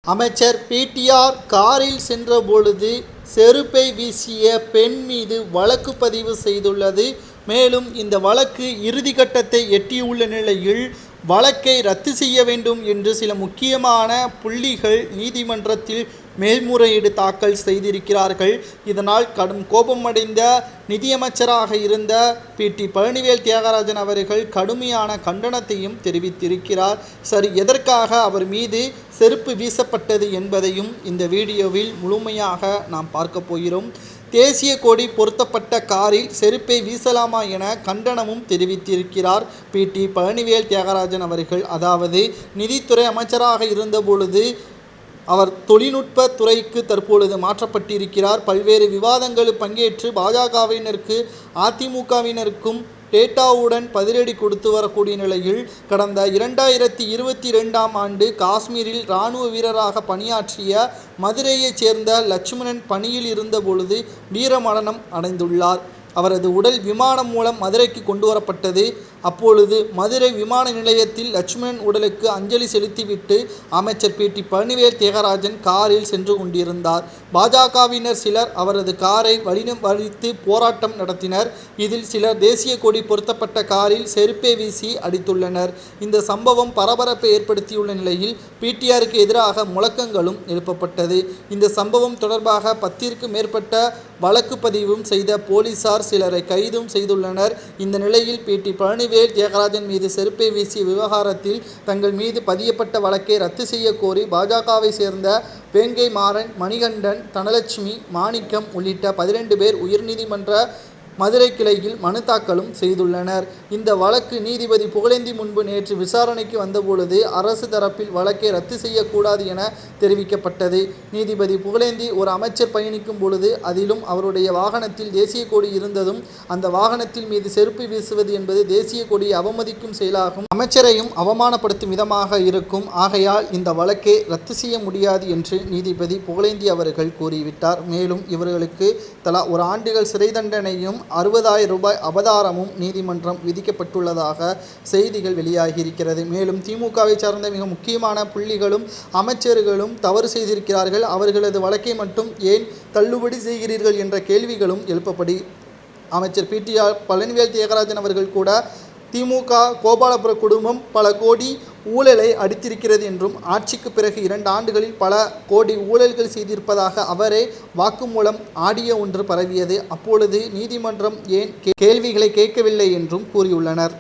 அமைச்சர் பிடிஆர் காரில் சென்றபொழுது செருப்பை வீசிய பெண் மீது வழக்கு பதிவு செய்துள்ளது. மேலும் இந்த வழக்கு இறுதிக்கட்டத்தை எட்டியுள்ள நிலையில் வழக்கை ரத்து செய்ய வேண்டும் என்று சில முக்கியமான புள்ளிகள் நீதிமன்றத்தில் மேல்முறையீடு தாக்கல் செய்திருக்கிறார்கள். இதனால் கடும் கோபமடைந்த நிதியமைச்சராக இருந்த பழனிவேல் தியாகராஜன் அவர்கள் கடுமையான கண்டனத்தையும் தெரிவித்திருக்கிறார். சரி, எதற்காக அவர் மீது செருப்பு வீசப்பட்டது என்பதையும் இந்த வீடியோவில் முழுமையாக நாம் பார்க்க போகிறோம். தேசிய கொடி பொருத்தப்பட்ட காரில் செருப்பை வீசலாமா என கண்டனமும் தெரிவித்திருக்கிறார் பழனிவேல் தியாகராஜன் அவர்கள். அதாவது நிதித்துறை அமைச்சராக இருந்தபொழுது அவர் தொழில்நுட்ப துறைக்கு தற்பொழுது மாற்றப்பட்டிருக்கிறார். பல்வேறு விவாதங்களில் பங்கேற்று பாஜகவினருக்கு அதிமுகவினருக்கும் டேட்டாவுடன் பதிலடி கொடுத்து வரக்கூடிய நிலையில் கடந்த 2022ஆம் ஆண்டு காஷ்மீரில் இராணுவ வீரராக பணியாற்றிய மதுரையைச் சேர்ந்த லட்சுமணன் பணியில் இருந்த பொழுது வீரமரணம் அடைந்துள்ளார். அவரது உடல் விமானம் மூலம் மதுரைக்கு கொண்டு வரப்பட்டது. அப்பொழுது மதுரை விமான நிலையத்தில் லட்சுமணன் உடலுக்கு அஞ்சலி செலுத்திவிட்டு அமைச்சர் பழனிவேல் தியாகராஜன் காரில் சென்று கொண்டிருந்தார். பாஜகவினர் சிலர் அவரது காரை வழித்து போராட்டம் நடத்தினர். இதில் சிலர் தேசிய கொடி பொருத்தப்பட்ட காரில் செருப்பை வீசி அடித்துள்ளனர். இந்த சம்பவம் பரபரப்பை ஏற்படுத்தியுள்ள நிலையில் பிடிஆருக்கு எதிராக முழக்கங்களும் எழுப்பப்பட்டது. இந்த சம்பவம் தொடர்பாக 10க்கும் மேற்பட்ட வழக்கு பதிவும் செய்த போலீசார் சிலரை கைதும் செய்துள்ளனர். இந்த நிலையில் பழனிவேல் தியாகராஜன் மீது செருப்பை வீசிய விவகாரத்தில் தங்கள் மீது பதியப்பட்ட வழக்கை ரத்து செய்ய கோரி பாஜகவை சேர்ந்த வேங்கை மாறன், மணிகண்டன், தனலட்சுமி, மாணிக்கம் உள்ளிட்ட 12 பேர் உயர்நீதிமன்ற மதுரை கிளையில் மனு தாக்கலும் செய்துள்ளனர். இந்த வழக்கு நீதிபதி புகழேந்தி முன்பு நேற்று விசாரணைக்கு வந்தபொழுது அரசு தரப்பில் வழக்கை ரத்து செய்யக்கூடாது என தெரிவிக்கப்பட்டது. நீதிபதி புகழேந்தி ஒரு அமைச்சர் பயணிக்கும் பொழுது அதிலும் அவருடைய வாகனத்தில் தேசிய கொடி இருந்ததும் அந்த வாகனத்தில் மீது செருப்பு வீசுவது என்பது தேசிய கொடியை அவமதிக்கும் செயலாகும், அமைச்சரையும் அவமானப்படுத்தும் விதமாக இருக்கும். ஆகையால் இந்த வழக்கை ரத்து செய்ய முடியாது என்று நீதிபதி புகழேந்தி அவர்கள் கூறிவிட்டார். மேலும் இவர்களுக்கு தலா 1 ஆண்டுகள் சிறை தண்டனையும் 60,000 ரூபாய் அபதாரமும் நீதிமன்றம் விதிக்கப்பட்டுள்ளதாக செய்திகள் வெளியாகியிருக்கிறது. மேலும் திமுகவை சார்ந்த மிக முக்கியமான புள்ளிகளும் அமைச்சர்களும் தவறு செய்திருக்கிறார்கள். அவர்களது வழக்கை மட்டும் ஏன் தள்ளுபடி செய்கிறீர்கள் என்ற கேள்விகளும் எழுப்பப்படி அமைச்சர் பழனிவேல் தியாகராஜன் அவர்கள் கூட திமுக கோபாலபுர குடும்பம் பல கோடி ஊழலை அடித்திருக்கிறது என்றும் ஆட்சிக்கு பிறகு 2 ஆண்டுகளில் பல கோடி ஊழல்கள் செய்திருப்பதாக அவரே வாக்குமூலம் ஆடியோ ஒன்று பரவியது. அப்பொழுது நீதிமன்றம் ஏன் கேள்விகளை கேட்கவில்லை என்றும் கூறியுள்ளனர்.